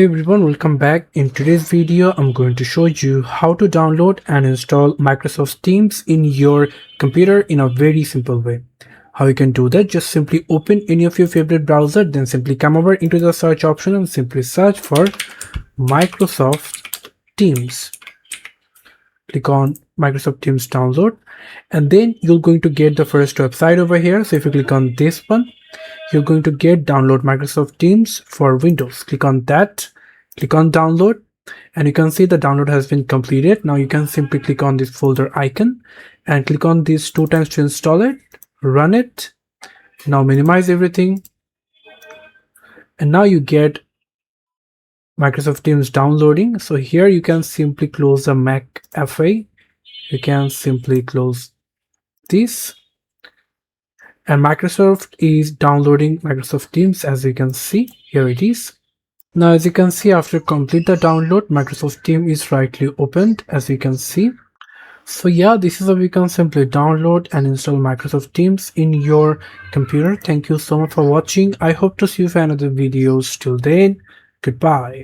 Hey everyone, welcome back. In today's video, I'm going to show you how to download and install Microsoft Teams in your computer in a very simple way. How you can do that, just simply open any of your favorite browser, then simply come over into the search option and simply search for Microsoft Teams. Click on Microsoft Teams download, and then you're going to get the first website over here. So if you click on this one, you're going to get download Microsoft Teams for Windows. Click on that, click on download, and you can see the download has been completed. Now you can simply click on this folder icon and click on these 2 times to install it, run it. Now minimize everything, and now you get Microsoft Teams downloading. So here you can simply close the McAfee. You can simply close this, and Microsoft is downloading Microsoft Teams. As you can see, here it is. Now as you can see, after complete the download, Microsoft Teams is rightly opened, as you can see. So yeah, this is how you can simply download and install Microsoft Teams in your computer. Thank you so much for watching. I hope to see you for another videos. Till then, goodbye.